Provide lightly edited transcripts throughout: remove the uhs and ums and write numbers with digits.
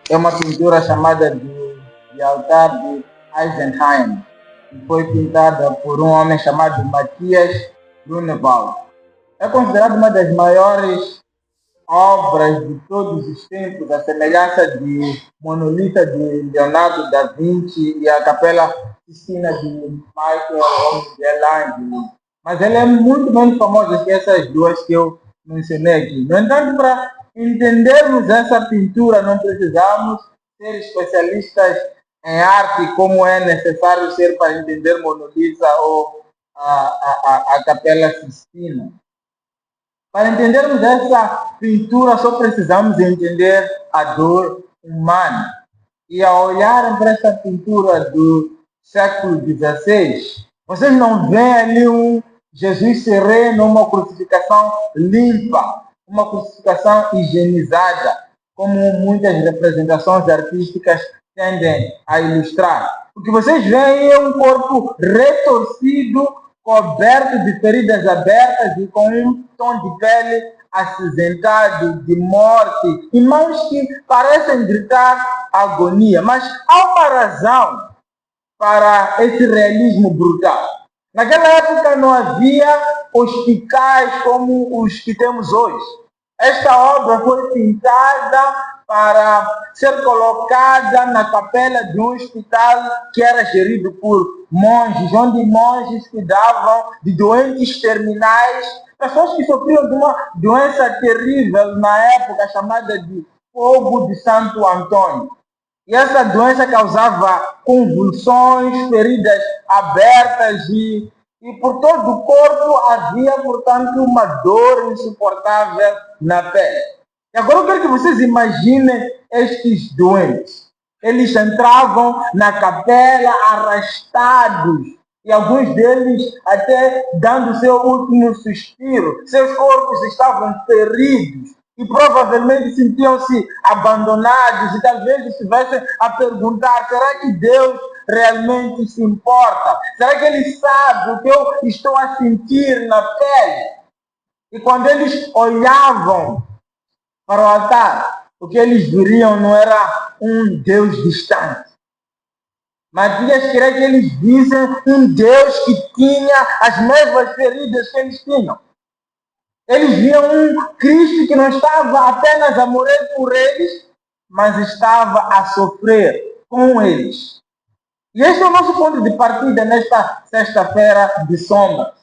é uma pintura chamada de Altar de Eisenheim, que foi pintada por um homem chamado Matthias Grunewald. É considerada uma das maiores obras de todos os tempos, a semelhança de Monolita de Leonardo da Vinci e a Capela Sistina de Michelangelo. Mas ela é muito menos famosa que essas duas que eu mencionei aqui. No entanto, para entendermos essa pintura, não precisamos ser especialistas em arte, como é necessário ser para entender Monolita ou a Capela Sistina. Para entendermos essa pintura, só precisamos entender a dor humana. E ao olharem para essa pintura do século XVI, vocês não veem ali um Jesus sereno, uma crucificação limpa, uma crucificação higienizada, como muitas representações artísticas tendem a ilustrar. O que vocês veem é um corpo retorcido, coberto de feridas abertas e com um tom de pele acinzentado, de morte, e mãos que parecem gritar agonia. Mas há uma razão para esse realismo brutal. Naquela época não havia hospitais como os que temos hoje. Esta obra foi pintada para ser colocada na capela de um hospital que era gerido por monges, onde monges cuidavam de doentes terminais, pessoas que sofriam de uma doença terrível na época chamada de fogo de Santo Antônio. E essa doença causava convulsões, feridas abertas e por todo o corpo havia, portanto, uma dor insuportável na pele. E agora eu quero que vocês imaginem estes doentes. Eles entravam na capela arrastados e alguns deles até dando seu último suspiro. Seus corpos estavam feridos e provavelmente sentiam-se abandonados e talvez estivessem a perguntar: será que Deus realmente se importa? Será que Ele sabe o que eu estou a sentir na pele? E quando eles olhavam para o altar, o que eles viriam não era um Deus distante. Matias queria que eles vissem um Deus que tinha as mesmas feridas que eles tinham. Eles viam um Cristo que não estava apenas a morrer por eles, mas estava a sofrer com eles. E este é o nosso ponto de partida nesta sexta-feira de sombras.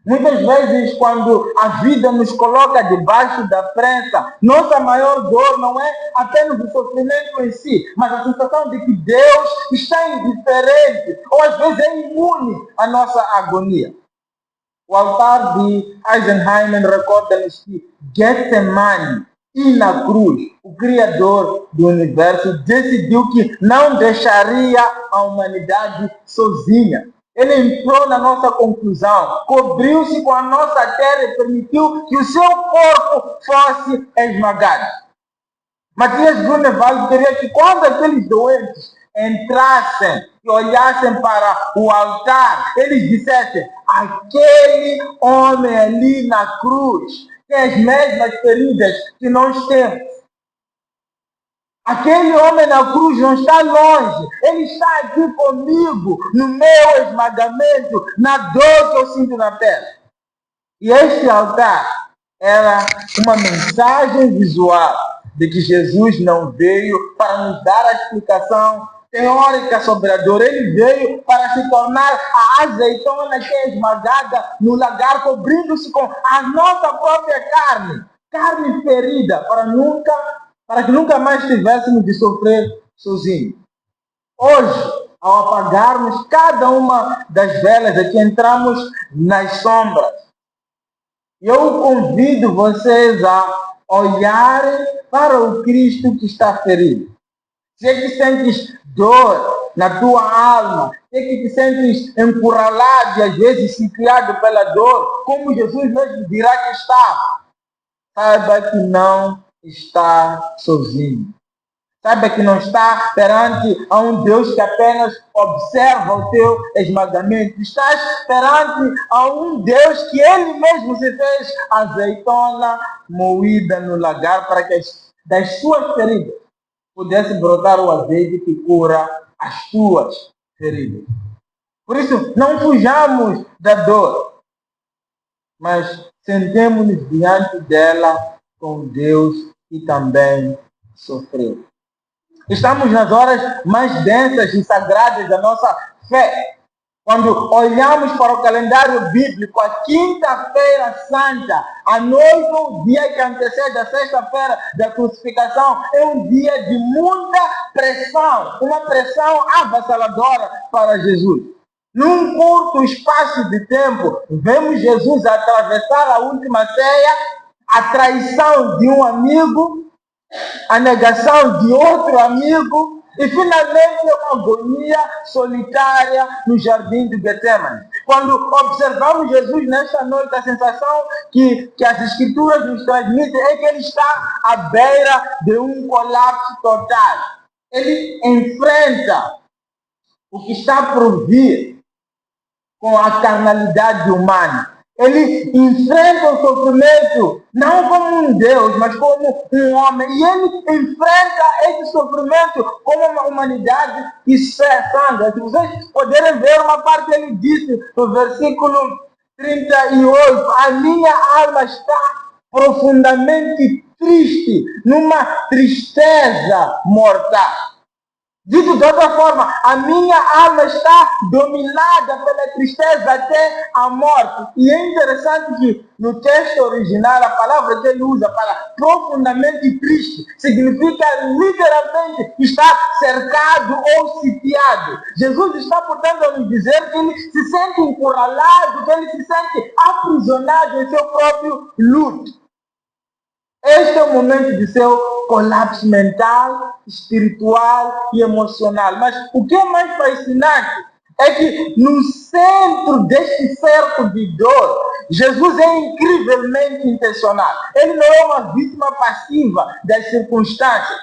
Muitas vezes, quando a vida nos coloca debaixo da prensa, nossa maior dor não é apenas o sofrimento em si, mas a sensação de que Deus está indiferente, ou às vezes é imune à nossa agonia. O altar de Eisenheim recorda-nos que Getsemane e na cruz, o Criador do Universo decidiu que não deixaria a humanidade sozinha. Ele entrou na nossa conclusão, cobriu-se com a nossa terra e permitiu que o seu corpo fosse esmagado. Matthias Grunewald queria que quando aqueles doentes entrassem e olhassem para o altar, eles dissessem: aquele homem ali na cruz tem as mesmas feridas que nós temos. Aquele homem na cruz não está longe, ele está aqui comigo, no meu esmagamento, na dor que eu sinto na pele. E este altar era uma mensagem visual de que Jesus não veio para nos dar a explicação teórica sobre a dor. Ele veio para se tornar a azeitona que é esmagada no lagar, cobrindo-se com a nossa própria carne ferida, para que nunca mais tivéssemos de sofrer sozinhos. Hoje, ao apagarmos cada uma das velas, aqui entramos nas sombras. Eu convido vocês a olharem para o Cristo que está ferido. Se é que sentes dor na tua alma, se é que te sentes encurralado e às vezes sitiado pela dor, como Jesus mesmo dirá que está, saiba que não está sozinho. Saiba que não está perante a um Deus que apenas observa o teu esmagamento. Estás perante a um Deus que Ele mesmo se fez azeitona moída no lagar para que das suas feridas pudesse brotar o azeite que cura as tuas feridas. Por isso, não fujamos da dor, mas sentemos-nos diante dela com Deus que também sofreu. Estamos nas horas mais densas e sagradas da nossa fé. Quando olhamos para o calendário bíblico, a quinta-feira santa, a noite, o dia que antecede a sexta-feira da crucificação, é um dia de muita pressão, uma pressão avassaladora para Jesus. Num curto espaço de tempo, vemos Jesus atravessar a última ceia, a traição de um amigo, a negação de outro amigo, e finalmente uma agonia solitária no jardim de Getsemane. Quando observamos Jesus nesta noite, a sensação que as Escrituras nos transmitem é que ele está à beira de um colapso total. Ele enfrenta o que está por vir com a carnalidade humana. Ele enfrenta o sofrimento não como um Deus, mas como um homem. E ele enfrenta esse sofrimento como uma humanidade que sangra. Se vocês puderem ver uma parte, ele disse no versículo 38, a minha alma está profundamente triste, numa tristeza mortal. Dito de outra forma, a minha alma está dominada pela tristeza até a morte. E é interessante que no texto original, a palavra que ele usa para profundamente triste significa literalmente estar cercado ou sitiado. Jesus está, portanto, a nos dizer que ele se sente encurralado, que ele se sente aprisionado em seu próprio luto. Este é o momento de seu colapso mental, espiritual e emocional. Mas o que é mais fascinante é que no centro deste cerco de dor, Jesus é incrivelmente intencional. Ele não é uma vítima passiva das circunstâncias.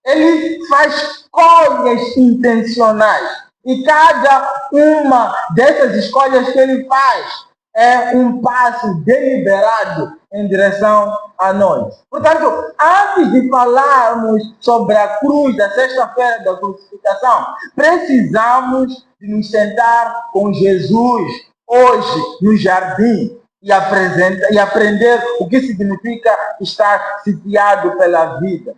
Ele faz escolhas intencionais. E cada uma dessas escolhas que ele faz é um passo deliberado em direção a nós. Portanto, antes de falarmos sobre a cruz da sexta-feira da crucificação, precisamos de nos sentar com Jesus hoje no jardim e aprender o que significa estar sitiado pela vida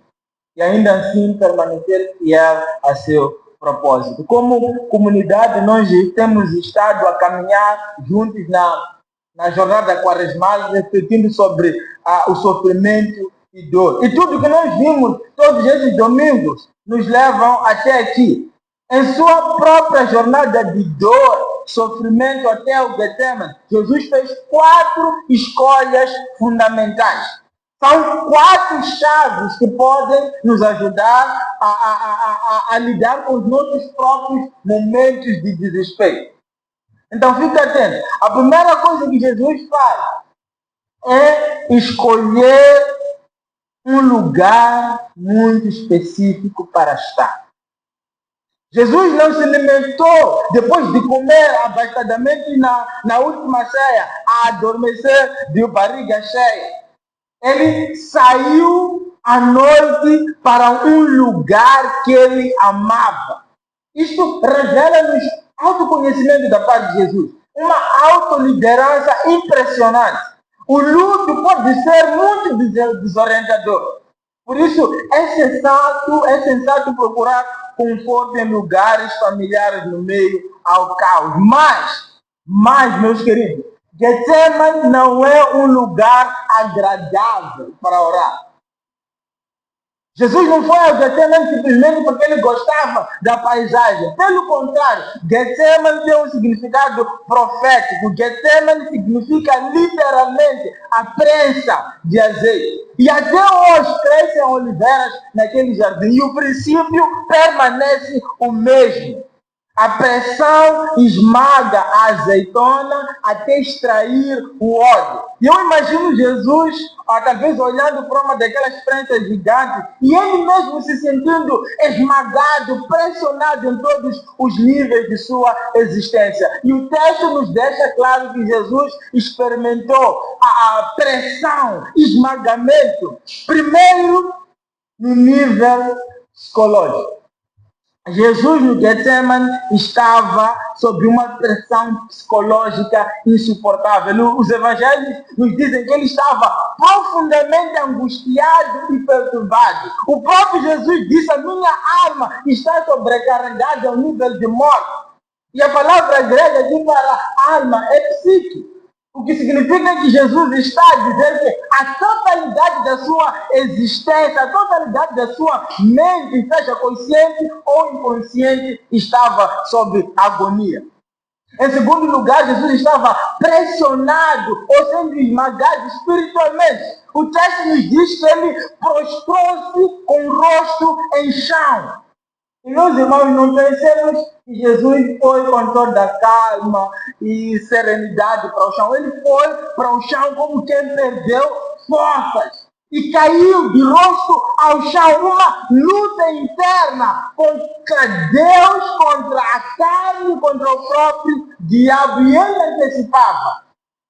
e ainda assim permanecer fiel a seu propósito. Como comunidade, nós temos estado a caminhar juntos na jornada quaresmal, refletindo sobre o sofrimento e dor. E tudo que nós vimos todos esses domingos nos levam até aqui. Em sua própria jornada de dor, sofrimento até o Getsemane, Jesus fez 4 escolhas fundamentais. São 4 chaves que podem nos ajudar a lidar com os nossos próprios momentos de desespero. Então, fica atento. A primeira coisa que Jesus faz é escolher um lugar muito específico para estar. Jesus não se limitou, depois de comer abastadamente na última ceia, a adormecer de barriga cheia. Ele saiu à noite para um lugar que ele amava. Isto revela-nos autoconhecimento da parte de Jesus. Uma autoliderança impressionante. O luto pode ser muito desorientador. Por isso, é sensato procurar conforto em lugares familiares no meio ao caos. Mas, meus queridos, Getsemane não é um lugar agradável para orar. Jesus não foi ao Getsemane simplesmente porque ele gostava da paisagem. Pelo contrário, Getsemane tem um significado profético. Getsemane significa literalmente a prensa de azeite. E até hoje crescem oliveiras naquele jardim. E o princípio permanece o mesmo. A pressão esmaga a azeitona até extrair o óleo. E eu imagino Jesus, talvez olhando para uma daquelas prensas gigantes, e ele mesmo se sentindo esmagado, pressionado em todos os níveis de sua existência. E o texto nos deixa claro que Jesus experimentou a pressão, esmagamento, primeiro no nível psicológico. Jesus no Getsemane estava sob uma pressão psicológica insuportável. Os evangelhos nos dizem que ele estava profundamente angustiado e perturbado. O próprio Jesus disse: a minha alma está sobrecarregada ao nível de morte. E a palavra grega de para alma é psique. O que significa que Jesus está a dizer que a totalidade da sua existência, a totalidade da sua mente, seja consciente ou inconsciente, estava sob agonia. Em segundo lugar, Jesus estava pressionado ou sendo esmagado espiritualmente. O texto nos diz que ele prostrou-se com o rosto em chão. E meus irmãos, não pensemos que Jesus foi com toda a calma e serenidade para o chão. Ele foi para o chão como quem perdeu forças. E caiu de rosto ao chão. Uma luta interna contra Deus, contra a carne, contra o próprio diabo. E ele antecipava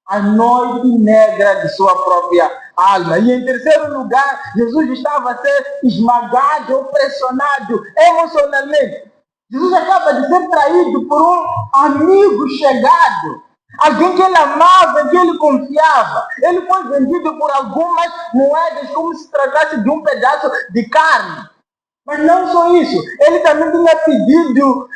a noite negra de sua própria alma. E em terceiro lugar, Jesus estava a ser esmagado ou pressionado emocionalmente. Jesus acaba de ser traído por um amigo chegado, alguém que ele amava, em que ele confiava. Ele foi vendido por algumas moedas como se tratasse de um pedaço de carne. Mas não só isso, ele também tinha pedido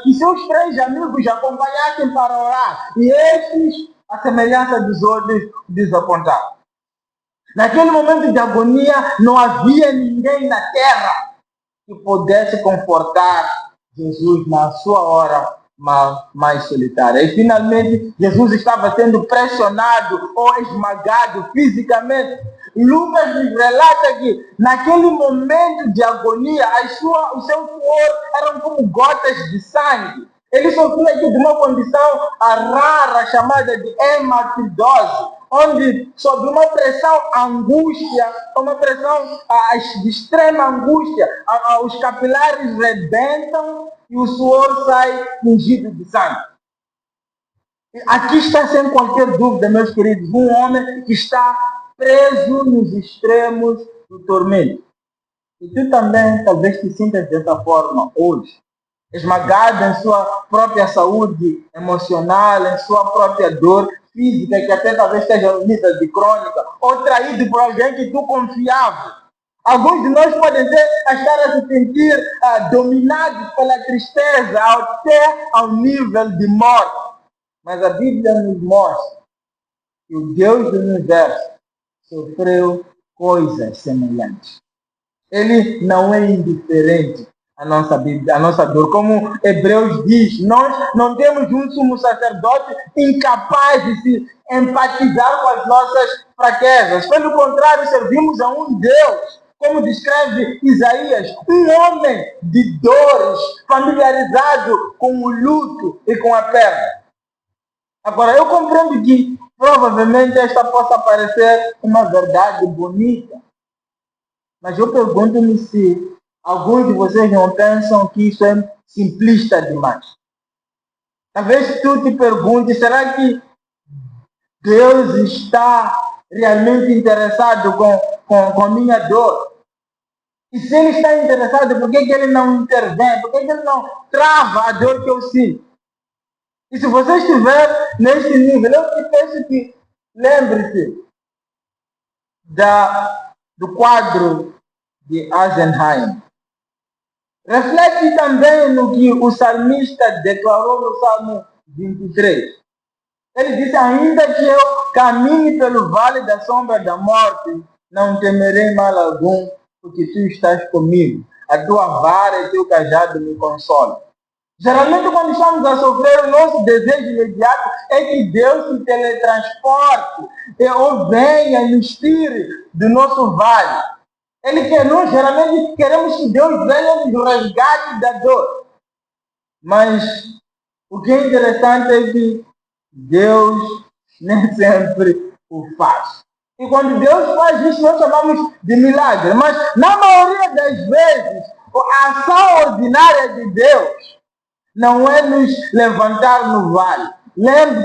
que seus 3 amigos acompanhassem para orar. E estes, a semelhança dos outros, desapontaram. Naquele momento de agonia, não havia ninguém na terra que pudesse confortar Jesus na sua hora mais solitária. E finalmente, Jesus estava sendo pressionado ou esmagado fisicamente. Lucas nos relata que naquele momento de agonia, o seu suor eram como gotas de sangue. Ele sofria aqui de uma condição rara chamada de hematidose, onde sob uma pressão angústia, uma pressão de extrema angústia, os capilares rebentam e o suor sai ungido de sangue. Aqui está sem qualquer dúvida, meus queridos, um homem que está preso nos extremos do tormento. E tu também talvez te sintas dessa forma hoje, esmagado em sua própria saúde emocional, em sua própria dor física, que até talvez esteja unida de crônica, ou traído por alguém que tu confiava. Alguns de nós podem estar a se sentir dominados pela tristeza, até ao nível de morte. Mas a Bíblia nos mostra que o Deus do universo sofreu coisas semelhantes. Ele não é indiferente à nossa Bíblia, à nossa dor. Como Hebreus diz, nós não temos um sumo sacerdote incapaz de se empatizar com as nossas fraquezas. Pelo contrário, servimos a um Deus, como descreve Isaías, um homem de dores, familiarizado com o luto e com a perda. Agora, eu compreendo que provavelmente esta possa parecer uma verdade bonita, mas eu pergunto-me se alguns de vocês não pensam que isso é simplista demais. Talvez tu te perguntes, será que Deus está realmente interessado com a minha dor? E se Ele está interessado, por que Ele não intervém? Por que Ele não trava a dor que eu sinto? E se você estiver neste nível, eu te peço que lembre-se do quadro de Eisenheim. Reflete também no que o salmista declarou no Salmo 23. Ele disse, ainda que eu caminhe pelo vale da sombra da morte, não temerei mal algum, porque tu estás comigo. A tua vara e teu cajado me consolam. Geralmente, quando estamos a sofrer, o nosso desejo imediato é que Deus se teletransporte ou venha e nos tire do nosso vale. Nós geralmente queremos que Deus venha nos resgate da dor. Mas o que é interessante é que Deus nem sempre o faz. E quando Deus faz isso, nós chamamos de milagre. Mas na maioria das vezes, a ação ordinária de Deus não é nos levantar no vale.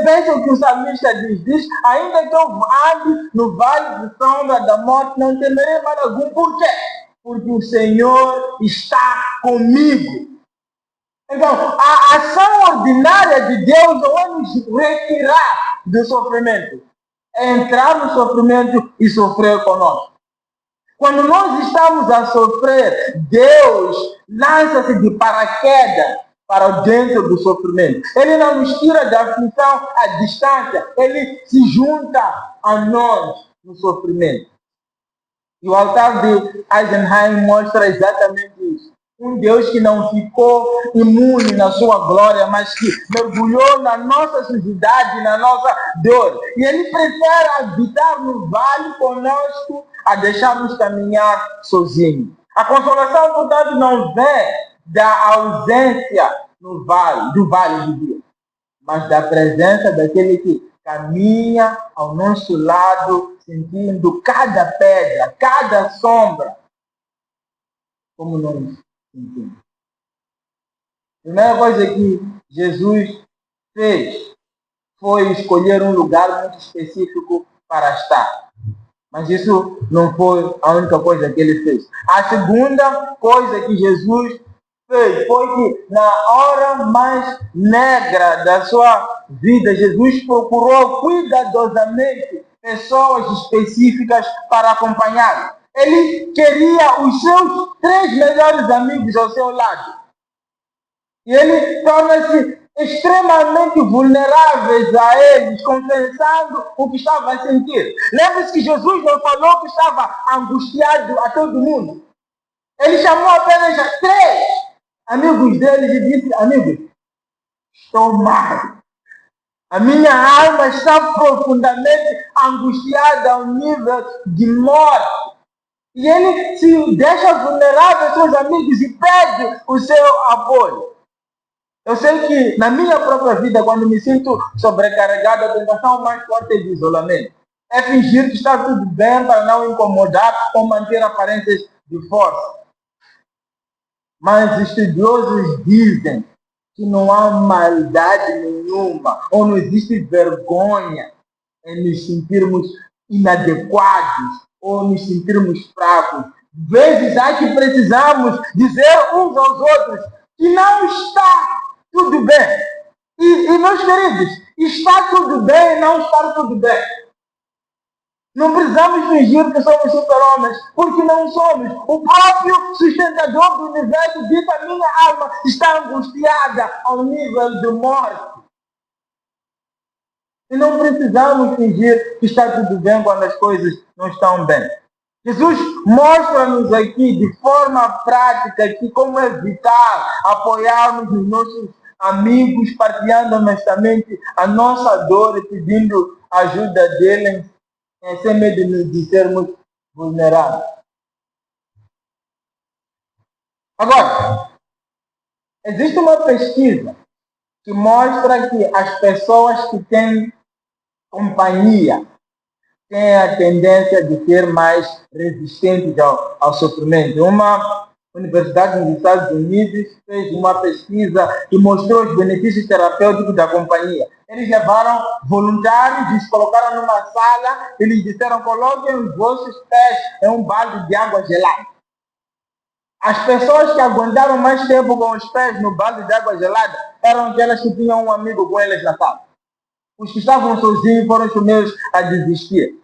Pensa o que o salmista diz, ainda que eu ande no vale de sombra da morte, não temerei mal algum. Por quê? porque o Senhor está comigo. Então, a ação ordinária de Deus não é nos retirar do sofrimento, é entrar no sofrimento e sofrer conosco. Quando nós estamos a sofrer, Deus lança-se de paraquedas para dentro do sofrimento. Ele não nos tira da aflição à distância, ele se junta a nós no sofrimento. E o altar de Eisenheim mostra exatamente isso. Um Deus que não ficou imune na sua glória, mas que mergulhou na nossa sujidade, na nossa dor. E Ele prefere habitar no vale conosco a deixar-nos caminhar sozinhos. A consolação, portanto, não vem da ausência do vale de Deus, mas da presença daquele que caminha ao nosso lado, sentindo cada pedra, cada sombra, como nós sentimos. A primeira coisa que Jesus fez foi escolher um lugar muito específico para estar. Mas isso não foi a única coisa que ele fez. A segunda coisa que Jesus fez foi que na hora mais negra da sua vida, Jesus procurou cuidadosamente pessoas específicas para acompanhá-lo. Ele queria os seus 3 melhores amigos ao seu lado. E ele torna-se extremamente vulneráveis a eles, confessando o que estava a sentir. Lembre-se que Jesus não falou que estava angustiado a todo mundo. Ele chamou apenas 3 amigos deles e disse: amigos, estou mal. A minha alma está profundamente angustiada ao nível de morte. E ele se deixa vulnerável aos seus amigos e pede o seu apoio. Eu sei que na minha própria vida, quando me sinto sobrecarregado, a tentação mais forte é de isolamento. É fingir que está tudo bem para não incomodar ou manter aparências de força. Mas estudiosos dizem que não há maldade nenhuma, ou não existe vergonha em nos sentirmos inadequados, ou nos sentirmos fracos. Vezes há que precisamos dizer uns aos outros que não está tudo bem. E meus queridos, está tudo bem e não está tudo bem. Não precisamos fingir que somos super-homens, porque não somos. O próprio sustentador do universo diz: a minha alma está angustiada ao nível de morte. E não precisamos fingir que está tudo bem quando as coisas não estão bem. Jesus mostra-nos aqui de forma prática que como evitar apoiarmos os nossos amigos, partilhando honestamente a nossa dor e pedindo ajuda deles, sem medo de sermos vulneráveis. Agora, existe uma pesquisa que mostra que as pessoas que têm companhia têm a tendência de ser mais resistentes ao sofrimento. Uma universidade nos Estados Unidos fez uma pesquisa que mostrou os benefícios terapêuticos da companhia. Eles levaram voluntários, eles colocaram numa sala, eles disseram: coloquem os vossos pés em um balde de água gelada. As pessoas que aguentaram mais tempo com os pés no balde de água gelada eram aquelas que tinham um amigo com eles na sala. Os que estavam sozinhos foram os primeiros a desistir.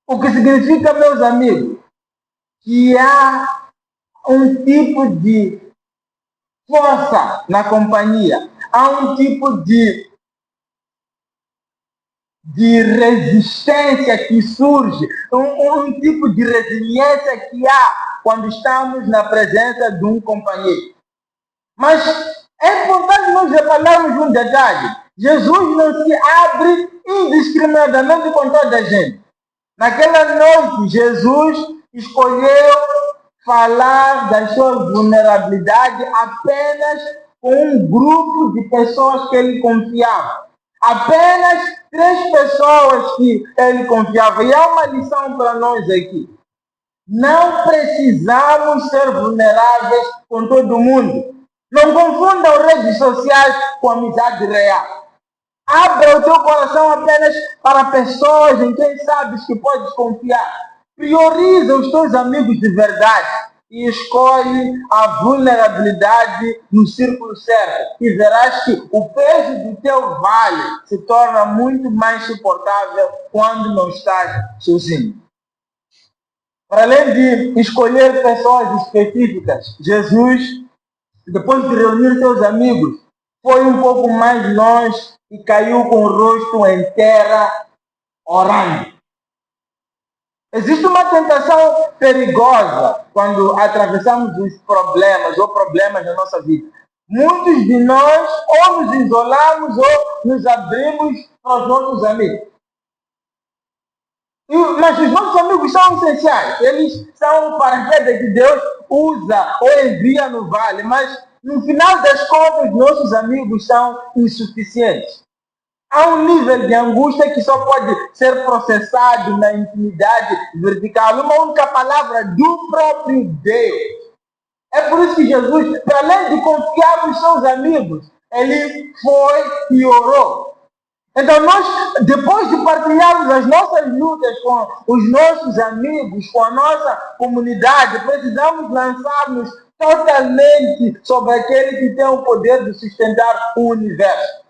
O que significa, meus amigos, que há um tipo de força na companhia, há um tipo de resistência que surge, um tipo de resiliência que há quando estamos na presença de um companheiro. Mas é importante nós repararmos um detalhe: Jesus não se abre indiscriminadamente com toda a gente. Naquela noite, Jesus escolheu falar das suas vulnerabilidades apenas com um grupo de pessoas que ele confiava. Apenas 3 pessoas que ele confiava. E há uma lição para nós aqui. Não precisamos ser vulneráveis com todo mundo. Não confunda as redes sociais com a amizade real. Abra o teu coração apenas para pessoas em quem sabes que podes confiar. Prioriza os teus amigos de verdade e escolhe a vulnerabilidade no círculo certo. E verás que o peso do teu vale se torna muito mais suportável quando não estás sozinho. Para além de escolher pessoas específicas, Jesus, depois de reunir seus amigos, foi um pouco mais longe e caiu com o rosto em terra, orando. Existe uma tentação perigosa quando atravessamos os problemas ou problemas da nossa vida. Muitos de nós ou nos isolamos ou nos abrimos para os nossos amigos. Mas os nossos amigos são essenciais. Eles são o paraquedas que Deus usa ou envia no vale. Mas no final das contas, nossos amigos são insuficientes. Há um nível de angústia que só pode ser processado na intimidade vertical. Uma única palavra do próprio Deus. É por isso que Jesus, para além de confiar nos seus amigos, ele foi e orou. Então nós, depois de partilharmos as nossas lutas com os nossos amigos, com a nossa comunidade, precisamos lançar-nos totalmente sobre aquele que tem o poder de sustentar o universo.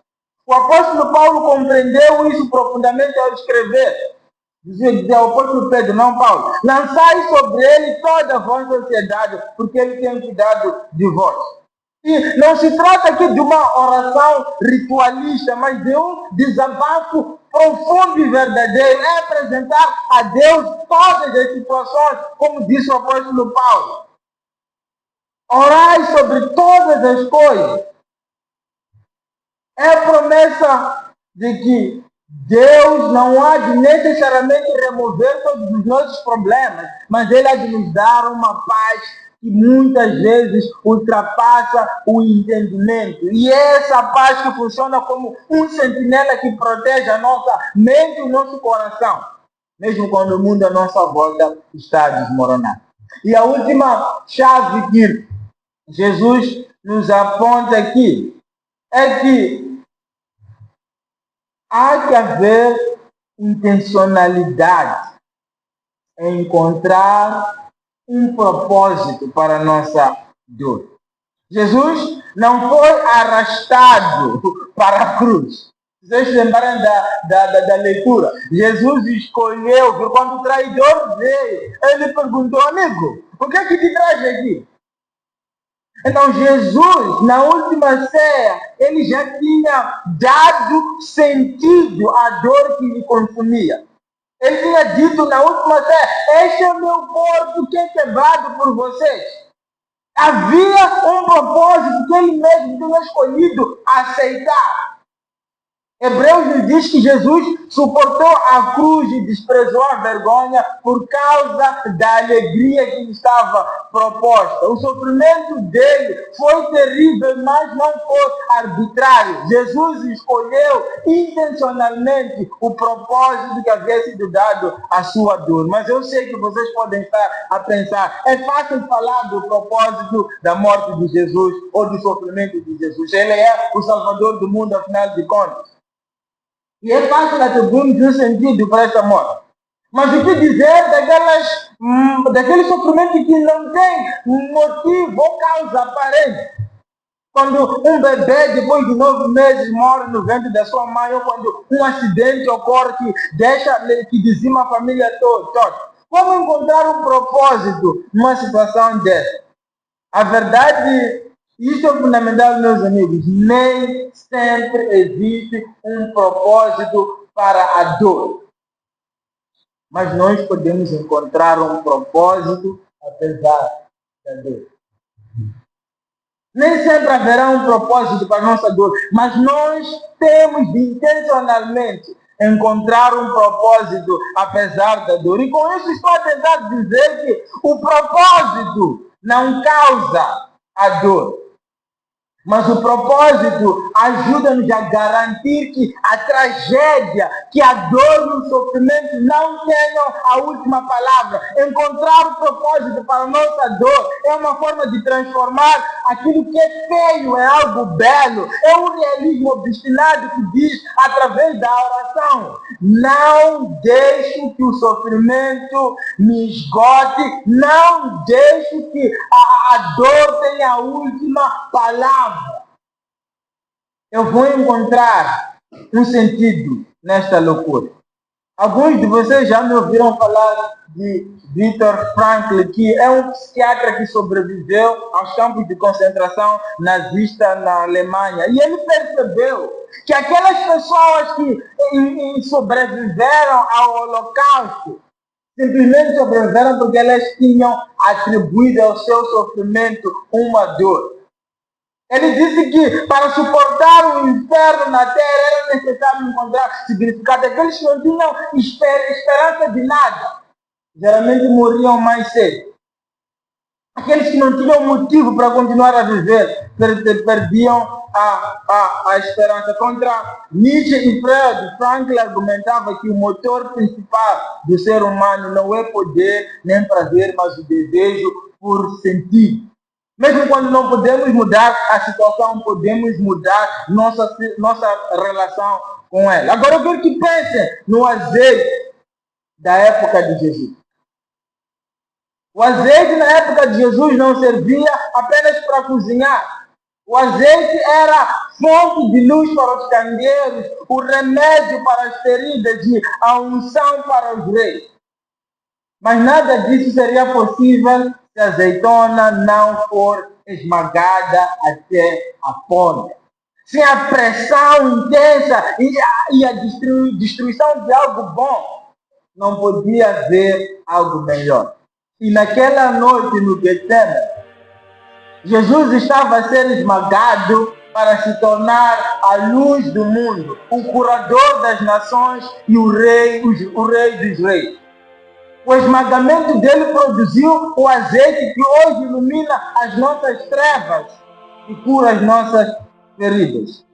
O apóstolo Paulo compreendeu isso profundamente ao escrever. Dizia o apóstolo Pedro, não Paulo, lançai sobre ele toda a vossa ansiedade, porque ele tem cuidado de vós. E não se trata aqui de uma oração ritualista, mas de um desabafo profundo e verdadeiro. É apresentar a Deus todas as situações, como disse o apóstolo Paulo. Orai sobre todas as coisas. É a promessa de que Deus não há de necessariamente remover todos os nossos problemas, mas Ele há de nos dar uma paz que muitas vezes ultrapassa o entendimento. E é essa paz que funciona como um sentinela que protege a nossa mente e o nosso coração, mesmo quando o mundo à nossa volta está desmoronado. E a última chave que Jesus nos aponta aqui é que há que haver intencionalidade em encontrar um propósito para a nossa dor. Jesus não foi arrastado para a cruz. Vocês se lembrarem da leitura. Jesus escolheu, quando o traidor veio, ele perguntou, amigo, o que é que te traz aqui? Então Jesus, na última ceia, ele já tinha dado sentido à dor que lhe consumia. Ele tinha dito na última ceia, este é o meu corpo que é quebrado por vocês. Havia um propósito que ele mesmo tinha escolhido aceitar. Hebreus nos diz que Jesus suportou a cruz e desprezou a vergonha por causa da alegria que lhe estava proposta. O sofrimento dele foi terrível, mas não foi arbitrário. Jesus escolheu intencionalmente o propósito que havia sido dado à sua dor. Mas eu sei que vocês podem estar a pensar, é fácil falar do propósito da morte de Jesus ou do sofrimento de Jesus. Ele é o Salvador do mundo, afinal de contas. E é fácil atribuir um sentido para essa morte. Mas o que dizer daquele sofrimento que não tem motivo ou causa aparente? Quando um bebê, depois de 9 meses, morre no ventre da sua mãe, ou quando um acidente ocorre que dizima a família toda. Como encontrar um propósito numa situação dessa? A verdade, isso é fundamental, meus amigos. Nem sempre existe um propósito para a dor. Mas nós podemos encontrar um propósito apesar da dor. Nem sempre haverá um propósito para a nossa dor, mas nós temos de intencionalmente encontrar um propósito apesar da dor. E com isso estou a tentar dizer que o propósito não causa a dor. Mas o propósito ajuda-nos a garantir que a tragédia, que a dor e o sofrimento não tenham a última palavra. Encontrar o propósito para a nossa dor é uma forma de transformar aquilo que é feio em algo belo. É um realismo obstinado que diz, através da oração, não deixe que o sofrimento me esgote, não deixe que a dor tenha a última palavra. Eu vou encontrar um sentido nesta loucura. Alguns de vocês já me ouviram falar de Viktor Frankl, que é um psiquiatra que sobreviveu aos campos de concentração nazista na Alemanha. E ele percebeu que aquelas pessoas que sobreviveram ao Holocausto simplesmente sobreviveram porque elas tinham atribuído ao seu sofrimento uma dor. Ele disse que para suportar o inferno na terra era necessário encontrar significado. Aqueles que não tinham esperança de nada, geralmente morriam mais cedo. Aqueles que não tinham motivo para continuar a viver, perdiam a esperança. Contra Nietzsche e Freud, Frankl argumentava que o motor principal do ser humano não é poder nem prazer, mas o desejo por sentido. Mesmo quando não podemos mudar a situação, podemos mudar nossa relação com ela. Agora eu quero que pensem no azeite da época de Jesus. O azeite na época de Jesus não servia apenas para cozinhar. O azeite era fonte de luz para os candeeiros, o remédio para as feridas e a unção para os reis. Mas nada disso seria possível se a azeitona não for esmagada até a ponta. Sem a pressão intensa e a destruição de algo bom, não podia haver algo melhor. E naquela noite no Getsemane, Jesus estava a ser esmagado para se tornar a luz do mundo, o curador das nações e o rei dos reis. O esmagamento dele produziu o azeite que hoje ilumina as nossas trevas e cura as nossas feridas.